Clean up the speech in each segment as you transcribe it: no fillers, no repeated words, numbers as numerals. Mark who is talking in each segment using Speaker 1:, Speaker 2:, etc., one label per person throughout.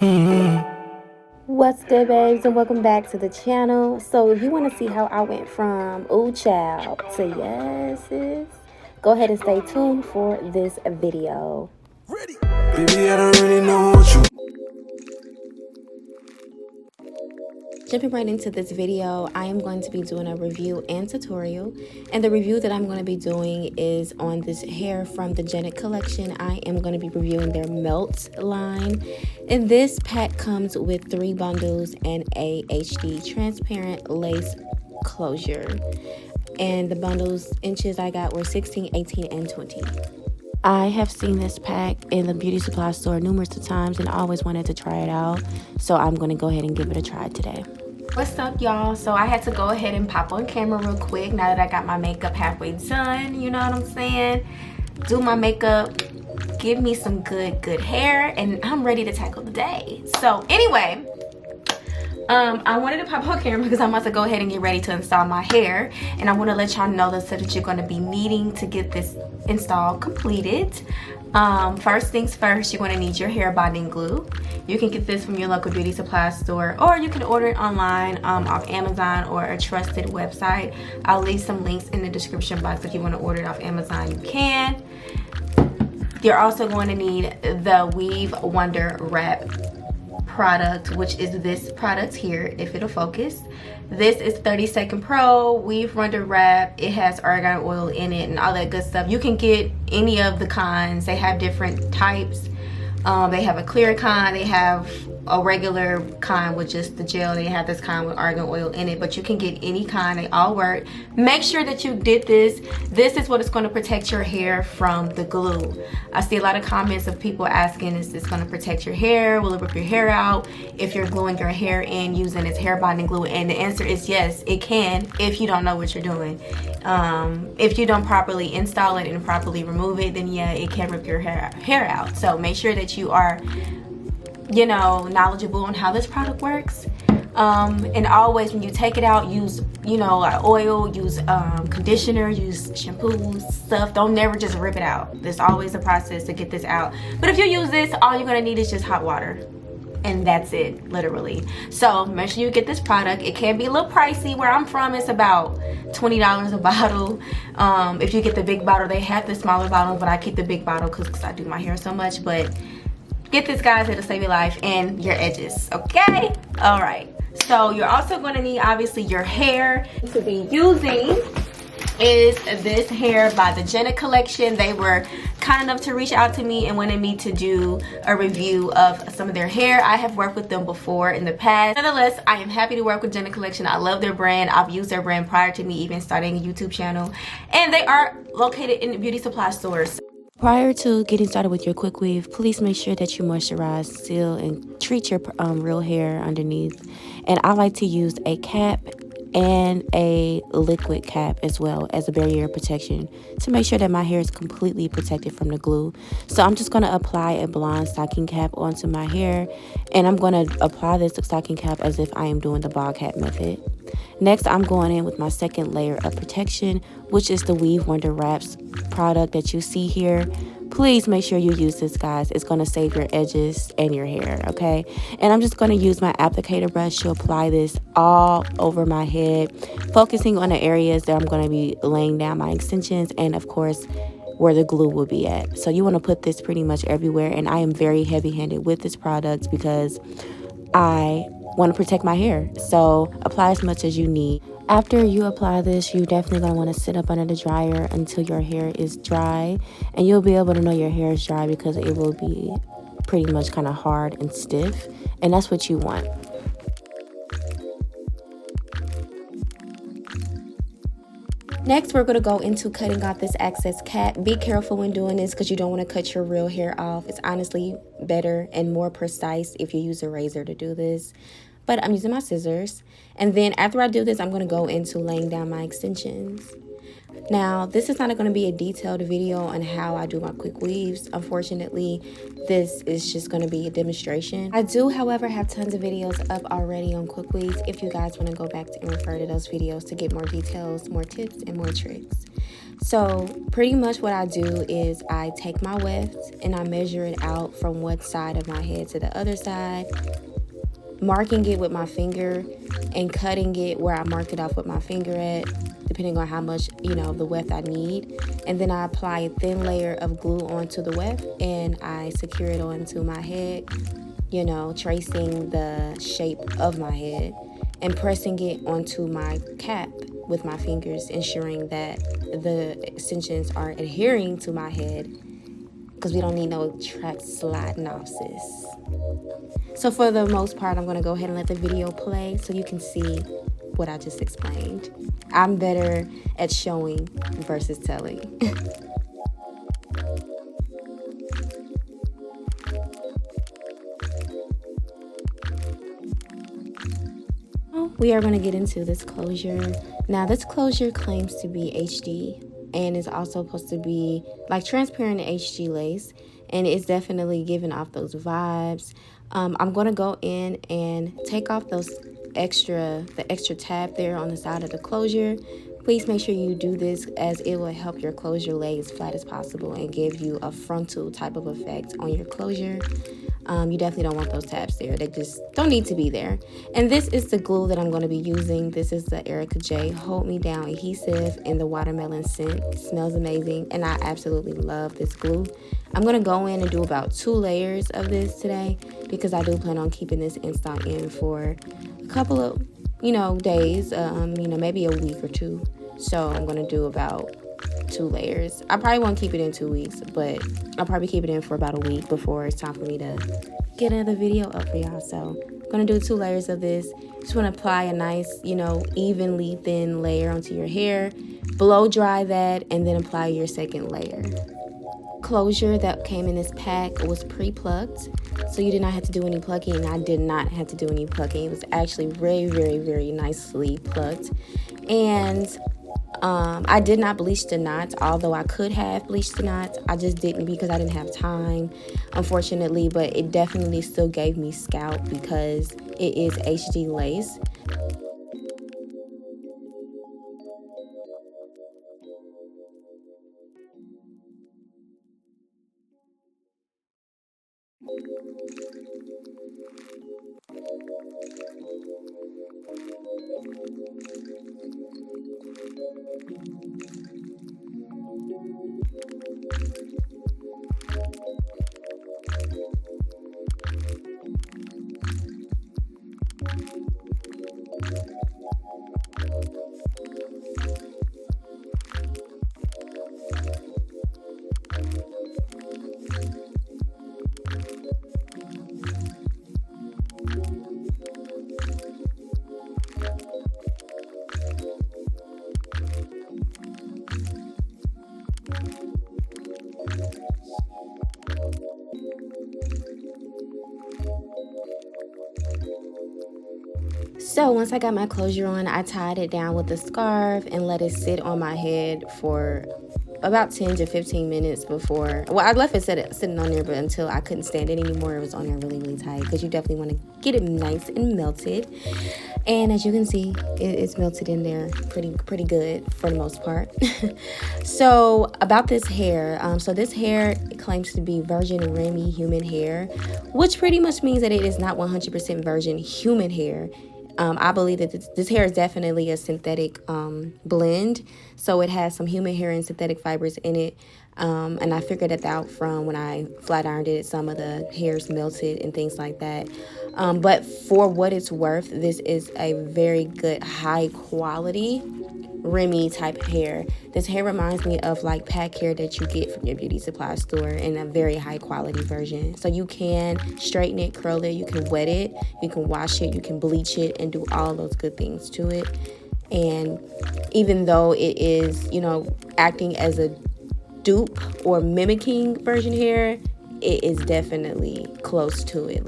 Speaker 1: What's good, babes, and welcome back to the channel. So if you want to see how I went from ooh child to yes sis, go ahead and stay tuned for this video.
Speaker 2: Baby, I don't really know what you.
Speaker 1: Jumping right into this video, I am going to be doing a review and tutorial, and the review that I'm going to be doing is on this hair from the Janet collection. I am going to be reviewing their Melt line, and this pack comes with 3 bundles and a HD transparent lace closure, and the bundles inches I got were 16, 18, and 20. I have seen this pack in the beauty supply store numerous of times and I always wanted to try it out, so I'm going to go ahead and give it a try today. What's up, y'all? So I had to go ahead and pop on camera real quick now that I got my makeup halfway done, you know what I'm saying? Do my makeup, give me some good hair, and I'm ready to tackle the day. So anyway, I wanted to pop on camera because I'm about to go ahead and get ready to install my hair, and I want to let y'all know the stuff that you're going to be needing to get this install completed. First things first, you're going to need your hair bonding glue. You can get this from your local beauty supply store, or you can order it online off Amazon or a trusted website. I'll leave some links in the description box. If you want to order it off Amazon, you can. You're also going to need the Weave Wonder Wrap product, which is this product here, if it'll focus. This is 30-second pro Weave Wonder Wrap. It has argan oil in it and all that good stuff. You can get any of the kinds. They have different types. They have a clear kind, they have a regular kind with just the gel, they have this kind with argan oil in it, but you can get any kind. They all work. Make sure that you did this. This is what is going to protect your hair from the glue. I see a lot of comments of people asking, is this going to protect your hair? Will it rip your hair out if you're gluing your hair in using its hair bonding glue? And the answer is yes, it can, if you don't know what you're doing. If you don't properly install it and properly remove it, then yeah, it can rip your hair out. So make sure that you are, you know, knowledgeable on how this product works. And always when you take it out, use, you know, oil, use conditioner, use shampoo stuff. Don't never just rip it out. There's always a process to get this out. But if you use this, all you're gonna need is just hot water, and that's it, literally. So make sure you get this product. It can be a little pricey. Where I'm from, it's about $20 a bottle. If you get the big bottle, they have the smaller bottles, but I keep the big bottle because I do my hair so much. But get this, guys, it'll save your life and your edges, okay? All right, so you're also going to need, obviously, your hair. To be using is this hair by the Janet collection. They were kind enough to reach out to me and wanted me to do a review of some of their hair. I have worked with them before in the past. Nonetheless, I am happy to work with Janet collection. I love their brand. I've used their brand prior to me even starting a YouTube channel, and they are located in the beauty supply stores. Prior to getting started with your quick weave, please make sure that you moisturize, seal, and treat your real hair underneath. And I like to use a cap and a liquid cap as well as a barrier protection to make sure that my hair is completely protected from the glue. So I'm just going to apply a blonde stocking cap onto my hair, and I'm going to apply this stocking cap as if I am doing the ball cap method. Next, I'm going in with my second layer of protection, which is the Weave Wonder Wraps product that you see here. Please make sure you use this, guys. It's going to save your edges and your hair, okay? And I'm just going to use my applicator brush to apply this all over my head, focusing on the areas that I'm going to be laying down my extensions and, of course, where the glue will be at. So you want to put this pretty much everywhere, and I am very heavy-handed with this product because I want to protect my hair. So apply as much as you need. After you apply this, you definitely going to want to sit up under the dryer until your hair is dry, and you'll be able to know your hair is dry because it will be pretty much kind of hard and stiff, and that's what you want. Next, we're going to go into cutting off this excess cap. Be careful when doing this because you don't want to cut your real hair off. It's honestly better and more precise if you use a razor to do this. But I'm using my scissors. And then after I do this, I'm going to go into laying down my extensions. Now, this is not going to be a detailed video on how I do my quick weaves. Unfortunately, this is just going to be a demonstration. I do, however, have tons of videos up already on quick weaves if you guys want to go back and refer to those videos to get more details, more tips, and more tricks. So pretty much what I do is I take my weft and I measure it out from one side of my head to the other side, marking it with my finger and cutting it where I marked it off with my finger at, depending on how much, the weft I need. And then I apply a thin layer of glue onto the weft and I secure it onto my head, tracing the shape of my head and pressing it onto my cap with my fingers, ensuring that the extensions are adhering to my head, because we don't need no track sliding off, sis. So for the most part, I'm going to go ahead and let the video play so you can see what I just explained. I'm better at showing versus telling. We are going to get into this closure. Now, this closure claims to be HD and is also supposed to be like transparent HG lace, and it's definitely giving off those vibes. I'm going to go in and take off the extra tab there on the side of the closure. Please make sure you do this, as it will help your closure lay as flat as possible and give you a frontal type of effect on your closure. You definitely don't want those tabs there. They just don't need to be there. And this is the glue that I'm going to be using. This is the Erica J Hold Me Down adhesive in the watermelon scent. It smells amazing, and I absolutely love this glue. I'm going to go in and do about 2 layers of this today, because I do plan on keeping this in stock in for a couple of, days, maybe a week or 2. So I'm going to do about 2 layers. I probably won't keep it in 2 weeks, but I'll probably keep it in for about a week before it's time for me to get another video up for y'all. So I'm gonna do 2 layers of this. Just want to apply a nice, evenly thin layer onto your hair, blow dry that, and then apply your second layer. Closure that came in this pack was pre-plucked, so you did not have to do any plucking. I did not have to do any plucking. It was actually very, very, very nicely plucked. And I did not bleach the knots, although I could have bleached the knots. I just didn't, because I didn't have time, unfortunately, but it definitely still gave me scalp because it is HD lace. So once I got my closure on, I tied it down with a scarf and let it sit on my head for about 10 to 15 minutes before. Well, I left it sitting on there, but until I couldn't stand it anymore, it was on there really, really tight, because you definitely want to get it nice and melted. And as you can see, it's melted in there pretty good for the most part. So about this hair, so this hair claims to be virgin Remy human hair, which pretty much means that it is not 100% virgin human hair. I believe that this hair is definitely a synthetic blend, so it has some human hair and synthetic fibers in it. And I figured that out from when I flat ironed it. Some of the hairs melted and things like that. But for what it's worth, this is a very good, high quality Remy type hair. This hair reminds me of like pack hair that you get from your beauty supply store in a very high quality version. So you can straighten it, curl it, you can wet it, you can wash it, you can bleach it, and do all those good things to it. And even though it is, acting as a dupe or mimicking virgin hair, it is definitely close to it,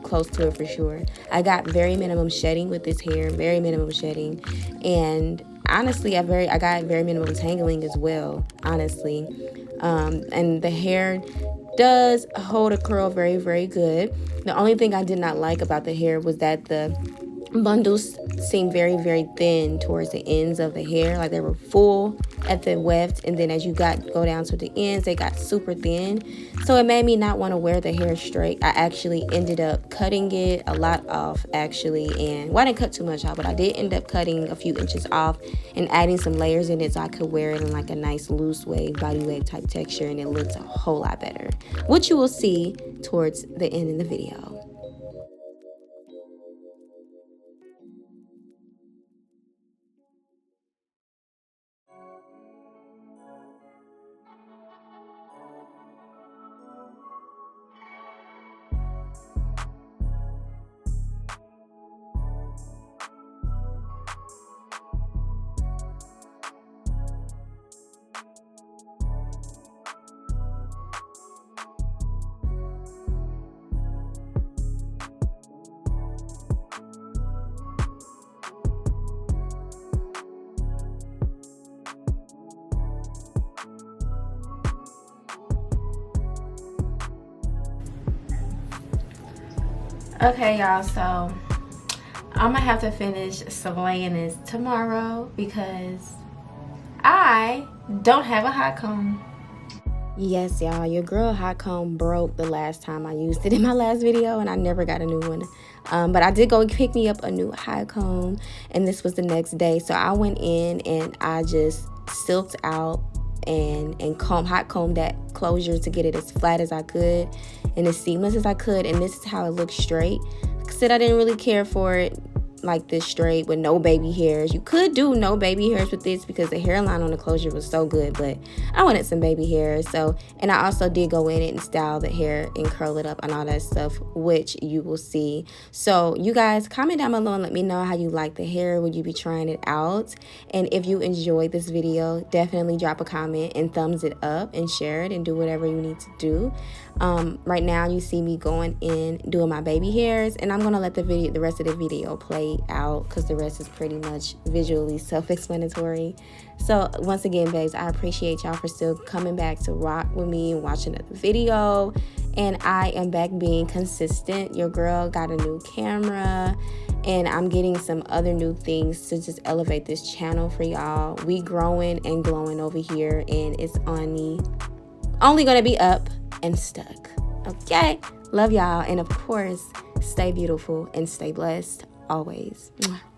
Speaker 1: close to it for sure. I got very minimum shedding with this hair, very minimum shedding, and honestly, I got very minimum tangling as well, honestly. And the hair does hold a curl very, very good. The only thing I did not like about the hair was that the bundles seem very, very thin towards the ends of the hair. Like they were full at the weft, and then as you go down to the ends, they got super thin. So it made me not want to wear the hair straight. I actually ended up cutting it a lot off, actually. And well, I didn't cut too much off, but I did end up cutting a few inches off and adding some layers in it so I could wear it in like a nice loose wave, body wave type texture, and it looks a whole lot better, which you will see towards the end of the video. Okay, y'all, so I'm gonna have to finish slaying this tomorrow because I don't have a hot comb. Yes, y'all, your girl hot comb broke the last time I used it in my last video, and I never got a new one. But I did go pick me up a new hot comb, and this was the next day. So I went in and I just silked out and hot combed that closure to get it as flat as I could and as seamless as I could. And this is how it looks straight. Like I said, I didn't really care for it like this straight with no baby hairs. You could do no baby hairs with this because the hairline on the closure was so good, but I wanted some baby hairs. So, and I also did go in it and style the hair and curl it up and all that stuff, which you will see. So you guys comment down below and let me know how you like the hair. Would you be trying it out? And if you enjoyed this video, definitely drop a comment and thumbs it up and share it and do whatever you need to do. Right now you see me going in doing my baby hairs, and I'm gonna let the rest of the video play out because the rest is pretty much visually self-explanatory. So once again, babes, I appreciate y'all for still coming back to rock with me and watching the video. And I am back being consistent. Your girl got a new camera, and I'm getting some other new things to just elevate this channel for y'all. We growing and glowing over here, and it's only gonna be up and stuck. Okay, love y'all, and of course, stay beautiful and stay blessed always. Mwah.